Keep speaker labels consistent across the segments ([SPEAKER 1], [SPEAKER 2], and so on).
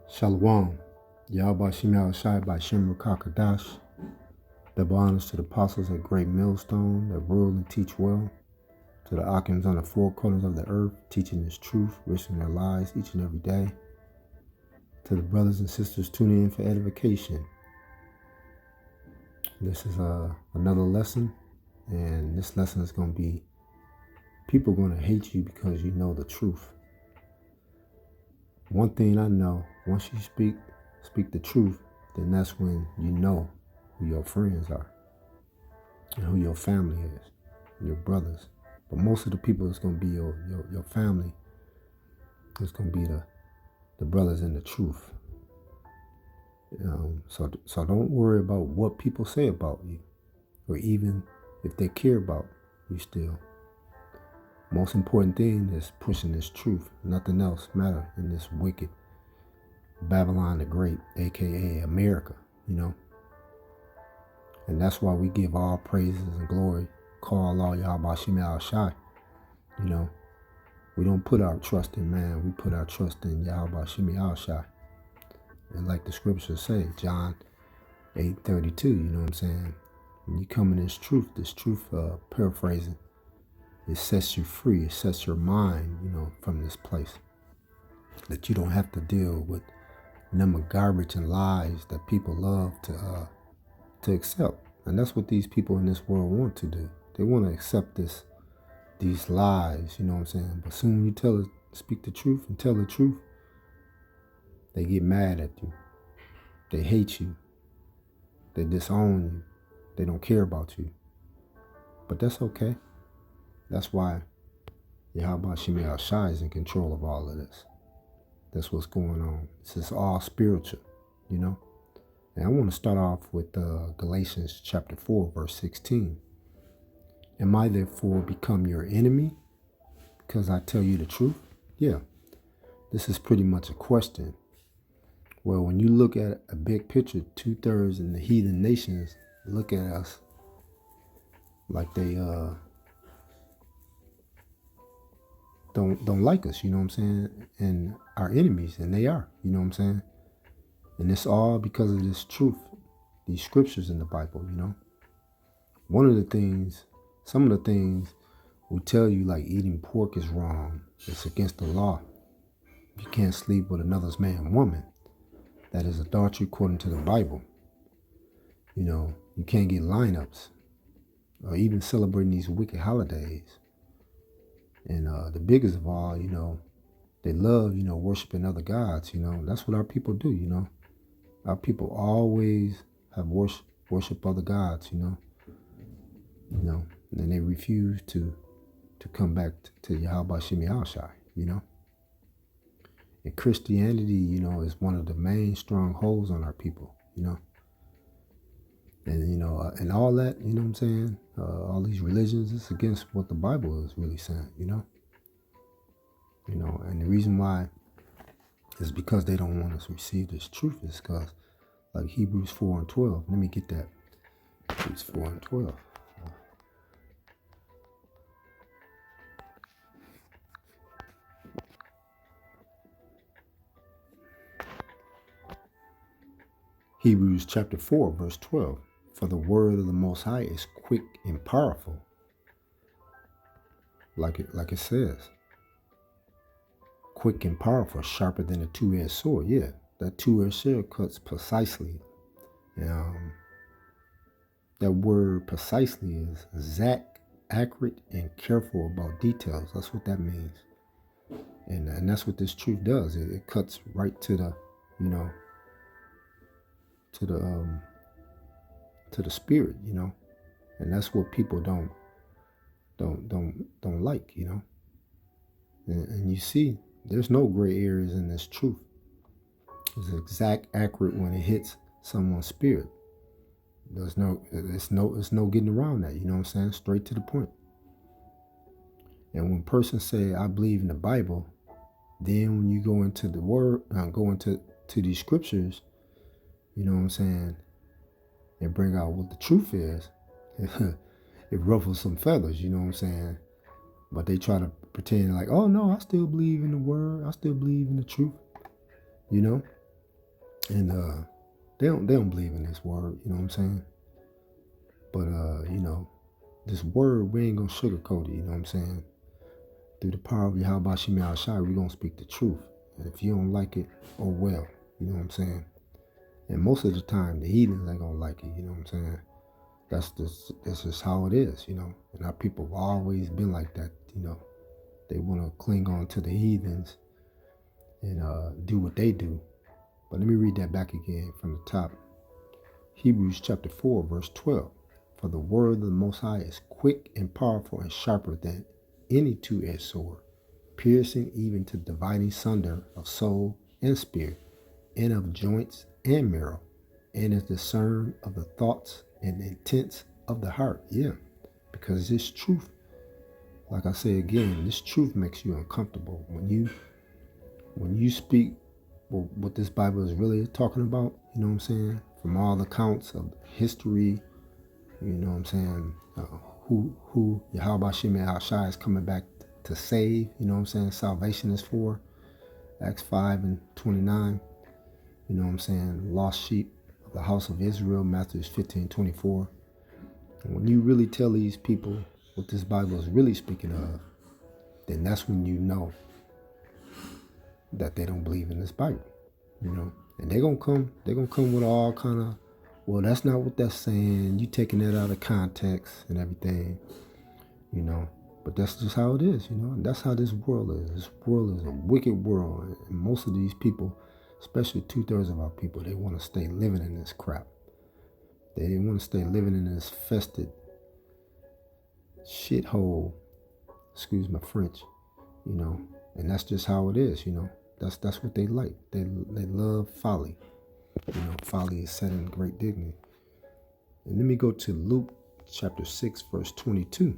[SPEAKER 1] Shalom. Yahweh Shemel Shai by Shem Kakadash. Double honors to the apostles at Great Millstone that rule and teach well. To the Akims on the four corners of the earth, teaching His truth, risking their lives each and every day. To the brothers and sisters tuning in for edification. This is another lesson, and this lesson is going to be, people are going to hate you because you know the truth. One thing I know, once you speak the truth, then that's when you know who your friends are and who your family is, your brothers. But most of the people is going to be your family. It's going to be the brothers in the truth. So don't worry about what people say about you, or even if they care about you still. Most important thing is pushing this truth. Nothing else matters in this wicked Babylon the Great, aka America, And that's why we give all praises and glory, call all Yahweh Shemel Shai. We don't put our trust in man, we put our trust in Yahweh Shemel Shai. And like the scriptures say, John 8:32, you know what I'm saying? When you come in this truth, paraphrasing, it sets you free. It sets your mind, from this place. That you don't have to deal with number garbage and lies that people love to accept. And that's what these people in this world want to do. They want to accept these lies, you know what I'm saying? But soon you speak the truth and tell the truth, they get mad at you. They hate you. They disown you. They don't care about you. But that's okay. That's why Yahweh Shemel Shai is in control of all of this. That's what's going on. This is all spiritual, And I want to start off with Galatians chapter 4, verse 16. Am I therefore become your enemy because I tell you the truth? Yeah. This is pretty much a question. Well, when you look at a big picture, 2/3 in the heathen nations look at us like they don't like us, you know what I'm saying? And our enemies, and they are, you know what I'm saying? And it's all because of this truth, these scriptures in the Bible, Some of the things we tell you, like eating pork is wrong. It's against the law. You can't sleep with another's man, woman. That is adultery according to the Bible. You can't get lineups or even celebrating these wicked holidays. And the biggest of all, they love, worshiping other gods, That's what our people do, Our people always have worship other gods, And then they refuse to come back to Yahweh Shemel Shai, And Christianity, is one of the main strongholds on our people, And, and all that, you know what I'm saying? All these religions, it's against what the Bible is really saying, And the reason why is because they don't want us to receive this truth is because, like Hebrews 4:12, let me get that. Hebrews 4:12. Hebrews chapter 4, verse 12. For the word of the Most High is quick and powerful. Like it says. Quick and powerful, sharper than a two-edged sword. Yeah, that two-edged sword cuts precisely. That word precisely is exact, accurate, and careful about details. That's what that means. And that's what this truth does. It cuts right to the, to the spirit, And that's what people don't like, And you see, there's no gray areas in this truth. It's exact, accurate when it hits someone's spirit. It's no getting around that, you know what I'm saying? Straight to the point. And when persons say, I believe in the Bible, then when you go into the word, go into these scriptures, you know what I'm saying, and bring out what the truth is, it ruffles some feathers, you know what I'm saying? But they try to pretend like, oh no, I still believe in the word. I still believe in the truth, And they don't believe in this word, you know what I'm saying? But this word, we ain't gonna sugarcoat it, you know what I'm saying? Through the power of Yahweh Shemi Shai, we gonna speak the truth. And if you don't like it, oh well, you know what I'm saying? And most of the time the heathens ain't gonna like it, you know what I'm saying? That's just how it is, you know. And our people have always been like that, you know. They wanna cling on to the heathens and do what they do. But let me read that back again from the top. Hebrews chapter 4, verse 12. For the word of the Most High is quick and powerful and sharper than any two-edged sword, piercing even to dividing sunder of soul and spirit, and of joints and marrow, and is discerned of the thoughts and intents of the heart. Yeah, because this truth, like I say again, this truth makes you uncomfortable. When you speak what this Bible is really talking about, you know what I'm saying? From all accounts of history, you know what I'm saying? Who Yahweh Shemi Shai is coming back to save, you know what I'm saying? Salvation is for. Acts 5 and 29, you know what I'm saying? Lost sheep of the house of Israel, Matthew 15:24. And when you really tell these people what this Bible is really speaking of, then that's when you know that they don't believe in this Bible, you know. And they're gonna come with all kind of, well, that's not what that's saying. You taking that out of context and everything, you know. But that's just how it is, you know. And that's how this world is. This world is a wicked world, and most of these people, especially 2/3 of our people, they want to stay living in this crap. They want to stay living in this fested shithole. Excuse my French, you know. And that's just how it is, you know. That's what they like. They love folly. You know, folly is set in great dignity. And let me go to Luke chapter 6, verse 22.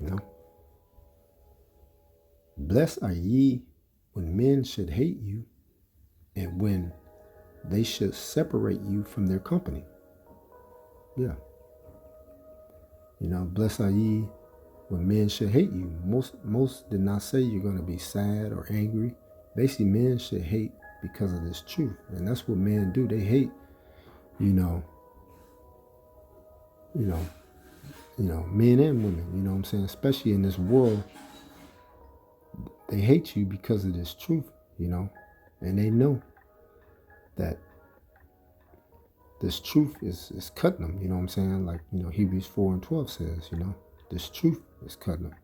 [SPEAKER 1] You know, blessed are ye when men should hate you, and when they should separate you from their company. Yeah. You know, blessed are ye when men should hate you. Most did not say you're going to be sad or angry. Basically, men should hate because of this truth. And that's what men do. They hate, you know, men and women, you know what I'm saying? Especially in this world, they hate you because of this truth, you know, and they know that this truth is cutting them, you know what I'm saying? Like, you know, Hebrews 4 and 12 says, you know, this truth is cutting them.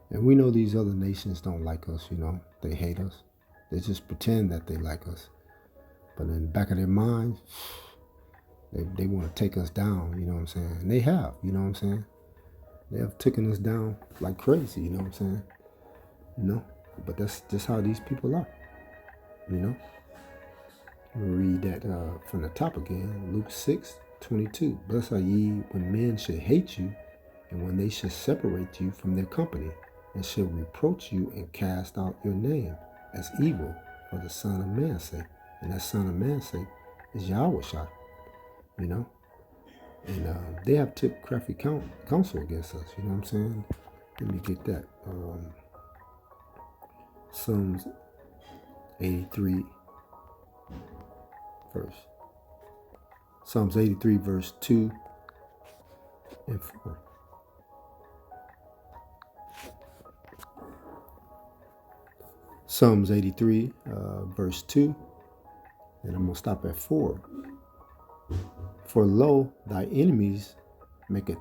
[SPEAKER 1] And we know these other nations don't like us, you know, they hate us. They just pretend that they like us. But in the back of their minds, they want to take us down, you know what I'm saying? And they have, you know what I'm saying? They have taken us down like crazy, you know what I'm saying? You know? But that's just how these people are, you know? We'll read that from the top again. Luke 6:22. Blessed are ye when men should hate you, and when they should separate you from their company, and should reproach you and cast out your name as evil for the Son of Man's sake. And that Son of Man's sake is Yahweh Shai, you know? And they have took crafty counsel against us, you know what I'm saying? Let me get that. Psalms 83 verse. Psalms 83 verse 2 and 4. Psalms 83 verse 2, and I'm going to stop at 4. For lo, thy enemies make a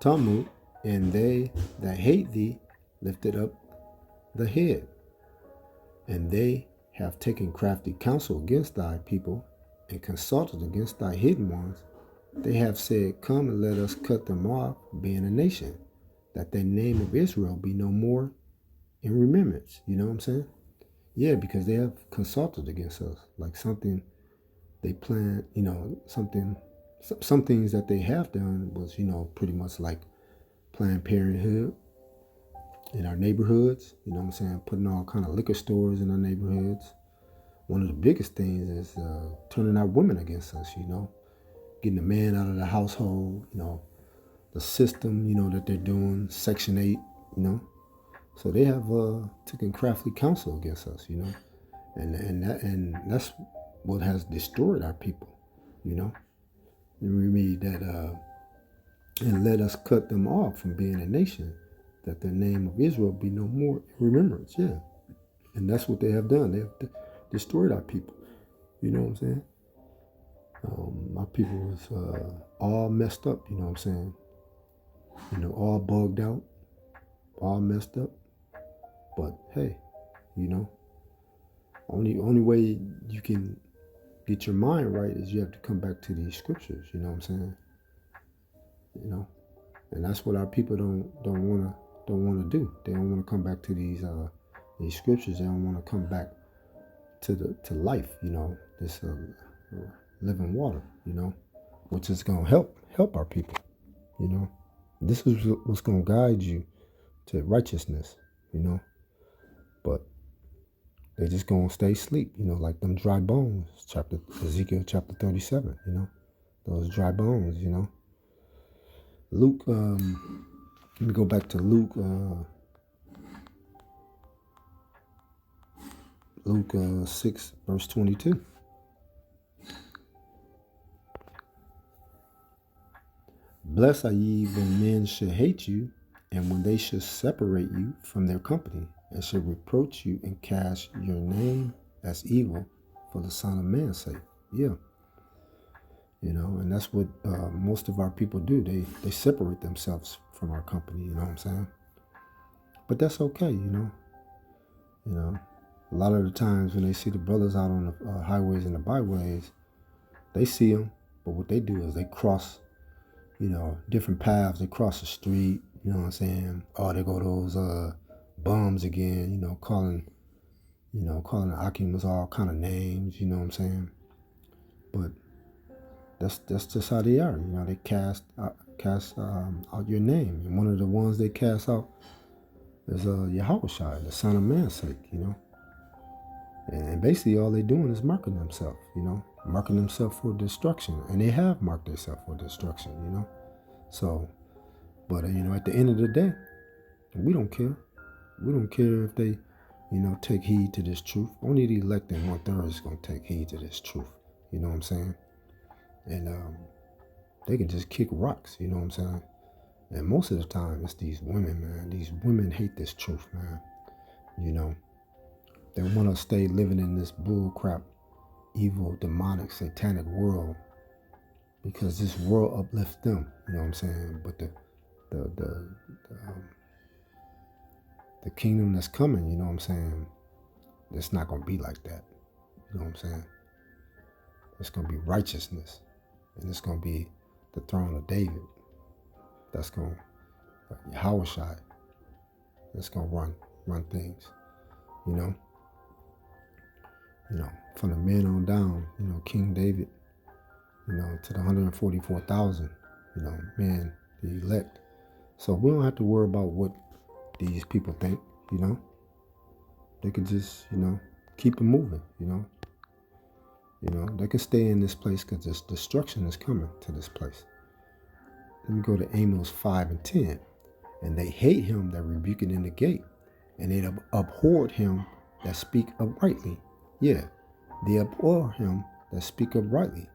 [SPEAKER 1] tumult, and they that hate thee lifted up the head. And they have taken crafty counsel against thy people, and consulted against thy hidden ones. They have said, come and let us cut them off, being a nation, that the name of Israel be no more in remembrance. You know what I'm saying? Yeah, because they have consulted against us, like something they planned, you know, some things that they have done was, you know, pretty much like Planned Parenthood in our neighborhoods, you know what I'm saying, putting all kind of liquor stores in our neighborhoods. One of the biggest things is turning our women against us, you know, getting the man out of the household, you know, the system, you know, that they're doing, Section 8, you know. So they have taken crafty counsel against us, you know. And that's what has destroyed our people, you know. And we read that and let us cut them off from being a nation, that the name of Israel be no more in remembrance. Yeah, and that's what they have done. They have destroyed our people. You know what I'm saying? My people was all messed up. You know what I'm saying? You know, all bugged out, all messed up. But hey, you know, only way you can get your mind right is you have to come back to these scriptures. You know what I'm saying? You know, and that's what our people don't wanna do. They don't want to come back to these scriptures. They don't want to come back to life. You know, this living water. You know, which is gonna help our people. You know, this is what's gonna guide you to righteousness. You know, but they just gonna stay asleep. You know, like them dry bones. Ezekiel chapter 37. You know, those dry bones. You know. Luke, let me go back to Luke, Luke 6, verse 22. Blessed are ye when men should hate you, and when they should separate you from their company, and should reproach you and cast your name as evil for the Son of Man's sake. Yeah. You know, and that's what most of our people do. They separate themselves from our company, you know what I'm saying? But that's okay, you know. You know, a lot of the times when they see the brothers out on the highways and the byways, they see them, but what they do is they cross, you know, different paths. They cross the street, you know what I'm saying? Oh, they go those bums again, you know, calling the Akims all kind of names, you know what I'm saying? But that's just how they are. You know, they cast out your name, and one of the ones they cast out is Yahushua, the Son of Man's sake. You know, and basically all they doing is marking themselves. You know, marking themselves for destruction, and they have marked themselves for destruction. You know, so, but you know, at the end of the day, we don't care. We don't care if they, you know, take heed to this truth. Only the elect in 1/3 is gonna take heed to this truth. You know what I'm saying? And they can just kick rocks, you know what I'm saying? And most of the time, it's these women, man. These women hate this truth, man. You know, they want to stay living in this bull crap, evil, demonic, satanic world because this world uplifts them, you know what I'm saying? But the kingdom that's coming, you know what I'm saying? It's not going to be like that, you know what I'm saying? It's going to be righteousness. And it's going to be the throne of David. That's going to, Yahushua, that's going to run things, you know. You know, from the men on down, you know, King David, you know, to the 144,000, you know, men, the elect. So we don't have to worry about what these people think, you know. They could just, you know, keep it moving, you know. You know, they can stay in this place because this destruction is coming to this place. Let me go to Amos 5 and 10. And they hate him that rebuketh in the gate, and they abhorred him that speak uprightly. Yeah, they abhor him that speak uprightly.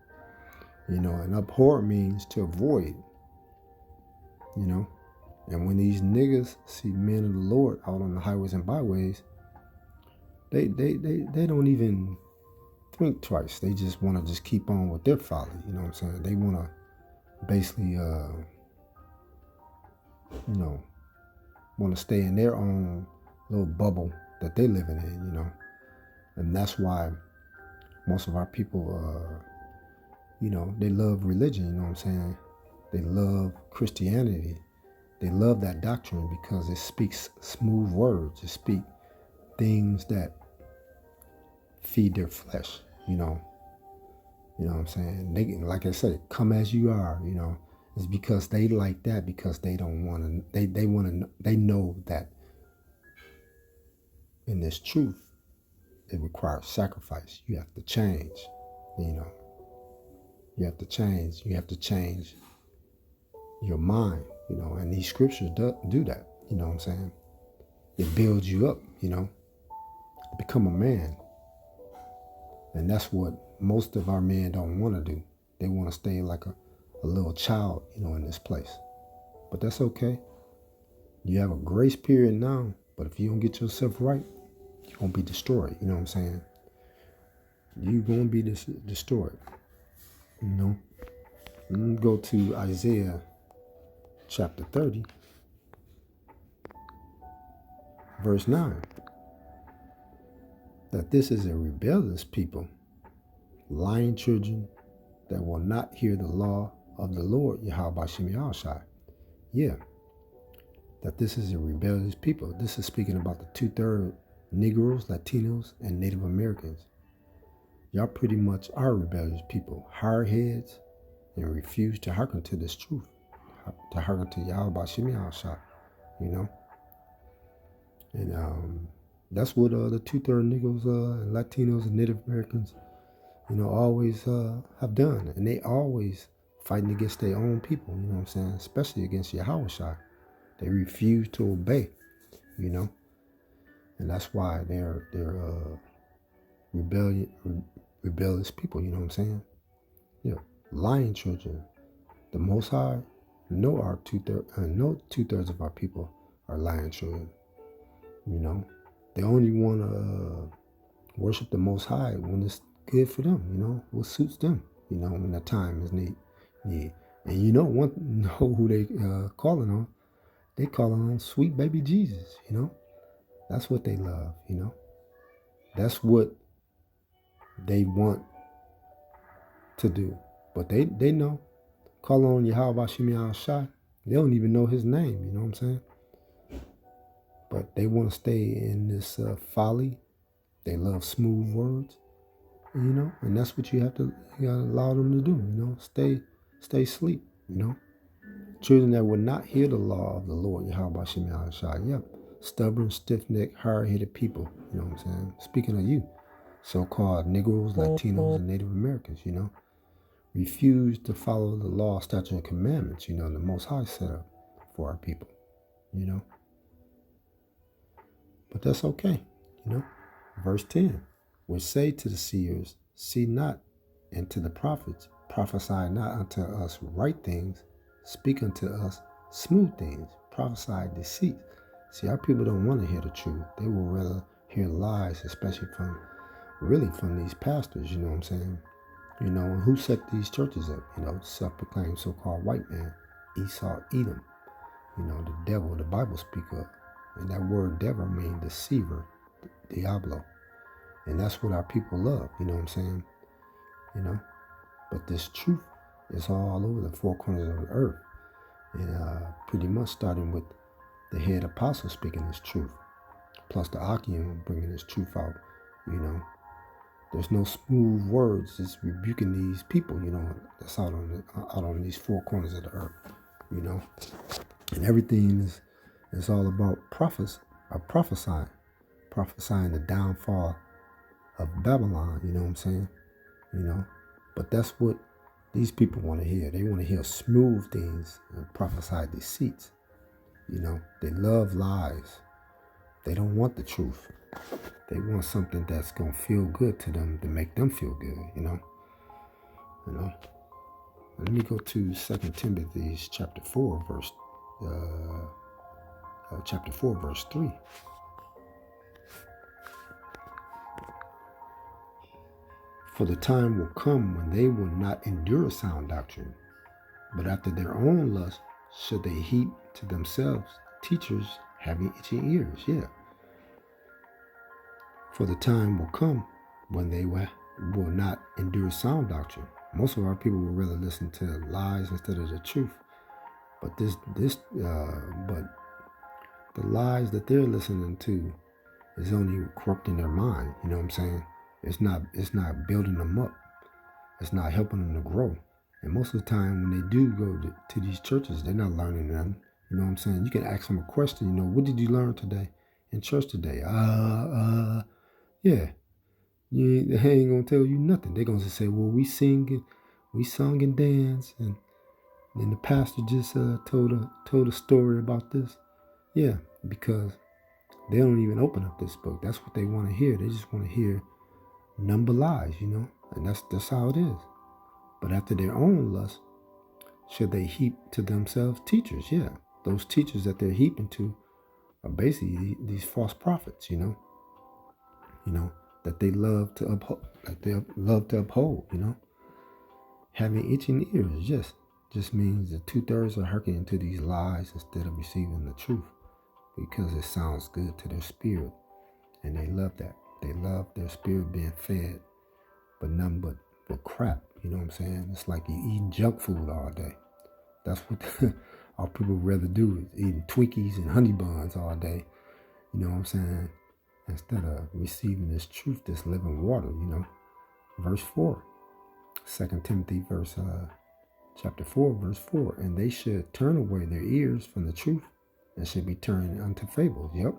[SPEAKER 1] You know, and abhor means to avoid. You know, and when these niggas see men of the Lord out on the highways and byways, they don't even think twice. They just want to just keep on with their folly. You know what I'm saying? They want to basically, you know, want to stay in their own little bubble that they living in, you know. And that's why most of our people, you know, they love religion, you know what I'm saying? They love Christianity. They love that doctrine because it speaks smooth words. It speaks things that feed their flesh, you know. You know what I'm saying? They, like I said, come as you are, you know. It's because they like that, because they don't want to, they want to, they know that in this truth, it requires sacrifice. You have to change, you know. You have to change. You have to change your mind, you know. And these scriptures do that, you know what I'm saying? It builds you up, you know. Become a man, And that's what most of our men don't want to do. They want to stay like a little child, in this place. But that's okay. You have a grace period now, but if you don't get yourself right, you're going to be destroyed. You know what I'm saying? You're going to be destroyed. Go to Isaiah chapter 30, verse 9. That this is a rebellious people, lying children that will not hear the law of the Lord, Yahweh Shem Yahushai. Yeah, that this is a rebellious people. This is speaking about the 2/3 Negroes, Latinos, and Native Americans. Y'all pretty much are rebellious people, hard heads, and refuse to hearken to this truth, to hearken to Yahweh Shem Yahushai, And that's what the 2/3 Negroes, and Latinos, and Native Americans, always have done. And they always fighting against their own people, you know what I'm saying? Especially against Yahushua. They refuse to obey, And that's why they're rebellious people, you know what I'm saying? Yeah, lying children. The Most High know two-thirds of our people are lying children, They only want to worship the Most High when it's good for them, what suits them, when the time is need. And know who they calling on? They calling on sweet baby Jesus, That's what they love, That's what they want to do. But they know. Call on Yahweh Shem Yahushai. They don't even know his name, you know what I'm saying? But they want to stay in this folly. They love smooth words, and that's what you gotta allow them to do, stay asleep, Children that would not hear the law of the Lord, Yahweh Shem Yahushai. Yep, stubborn, stiff-necked, hard-headed people, you know what I'm saying? Speaking of you, so-called Negroes, Latinos, and Native Americans, refuse to follow the law, statutes, and commandments, the Most High set up for our people, But that's okay, Verse 10, which say to the seers, see not, and to the prophets, prophesy not unto us right things, speak unto us smooth things, prophesy deceit. See, our people don't want to hear the truth. They will rather hear lies, especially from these pastors, you know what I'm saying? And who set these churches up? Self-proclaimed so-called white man, Esau, Edom, the devil, the Bible speak of. And that word devil means deceiver, Diablo. And that's what our people love, you know what I'm saying? But this truth is all over the four corners of the earth. And pretty much starting with the head apostle speaking this truth, plus the Akim bringing this truth out, There's no smooth words just rebuking these people, that's out on these four corners of the earth, And everything is all about prophesying the downfall of Babylon, you know what I'm saying? But that's what these people want to hear. They want to hear smooth things and prophesy deceits. They love lies. They don't want the truth. They want something that's going to feel good to them, to make them feel good, Let me go to 2 Timothy chapter 4, verse 3. For the time will come when they will not endure sound doctrine, but after their own lust should they heap to themselves teachers having itching ears. Yeah. For the time will come when they will not endure sound doctrine. Most of our people will rather listen to lies instead of the truth. But but the lies that they're listening to is only corrupting their mind. You know what I'm saying? It's not building them up. It's not helping them to grow. And most of the time when they do go to these churches, they're not learning nothing. You know what I'm saying? You can ask them a question, what did you learn today in church today? Yeah. They ain't gonna tell you nothing. They're gonna say, well, we sung and danced, and the pastor just told a story about this. Yeah, because they don't even open up this book. That's what they want to hear. They just want to hear, none but lies, and that's how it is. But after their own lust, should they heap to themselves teachers? Yeah, those teachers that they're heaping to are basically these false prophets, that they love to uphold, Having itching ears, just means that 2/3 are hearkening to these lies instead of receiving the truth because it sounds good to their spirit, and they love that. They love their spirit being fed, but nothing but crap. You know what I'm saying? It's like you're eating junk food all day. That's what our people rather do, is eating Twinkies and honey buns all day. You know what I'm saying? Instead of receiving this truth, this living water, Verse 4, 2 Timothy chapter 4, verse 4. And they should turn away their ears from the truth and should be turned unto fables. Yep,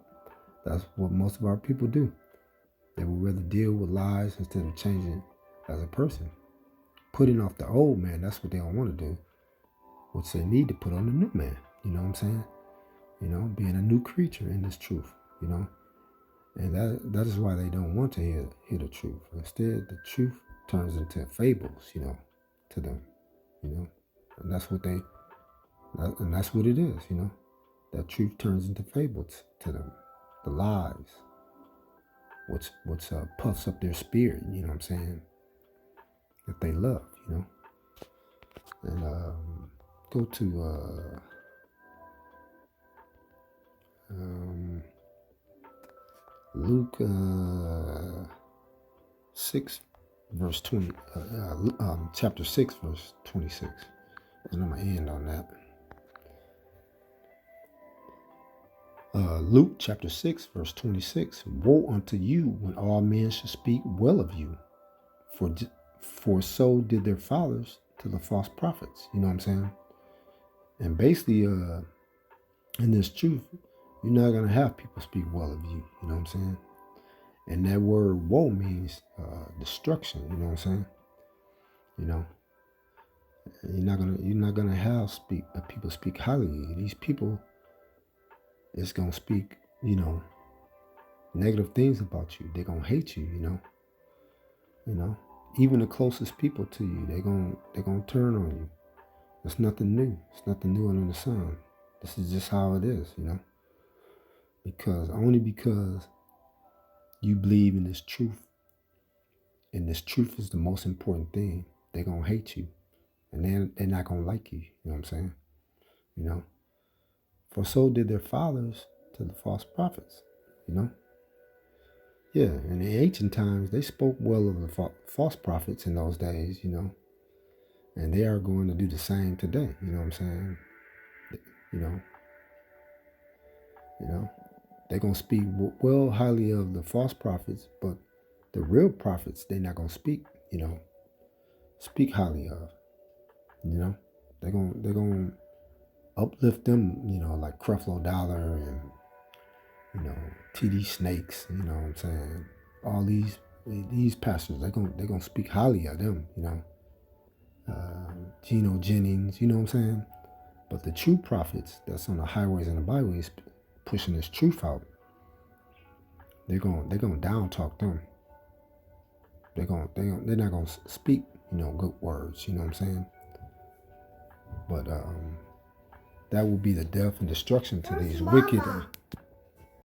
[SPEAKER 1] that's what most of our people do. They would rather deal with lies instead of changing as a person. Putting off the old man, that's what they don't want to do. Which they need to put on the new man. You know what I'm saying? Being a new creature in this truth, And that is why they don't want to hear the truth. Instead, the truth turns into fables, to them, and that's what it is, That truth turns into fables to them. The lies, which puffs up their spirit, you know what I'm saying, that they love, And go to Luke 6, verse 20, chapter 6, verse 26. And I'm going to end on that. Luke chapter 6, verse 26. Woe unto you when all men should speak well of you, for so did their fathers to the false prophets. You know what I'm saying? And basically, in this truth, you're not going to have people speak well of you. You know what I'm saying? And that word woe means destruction. You know what I'm saying? You're not gonna have people speak highly of you. These people is gonna speak, negative things about you. They're gonna hate you. Even the closest people to you, they're gonna turn on you. It's nothing new. It's nothing new under the sun. This is just how it is, Because you believe in this truth, and this truth is the most important thing, they're going to hate you, and they're not going to like you, you know what I'm saying? For so did their fathers to the false prophets, Yeah, in the ancient times, they spoke well of the false prophets in those days, and they are going to do the same today, you know what I'm saying? They're going to speak well highly of the false prophets, but the real prophets, they're not going to speak speak highly of. They're going to uplift them, like Creflo Dollar and, TD Snakes, you know what I'm saying? All these pastors, they're going to speak highly of them, Geno Jennings, you know what I'm saying? But the true prophets that's on the highways and the byways pushing this truth out, they're gonna down talk them. They're not gonna speak, good words, you know what I'm saying? But that will be the death and destruction to these wicked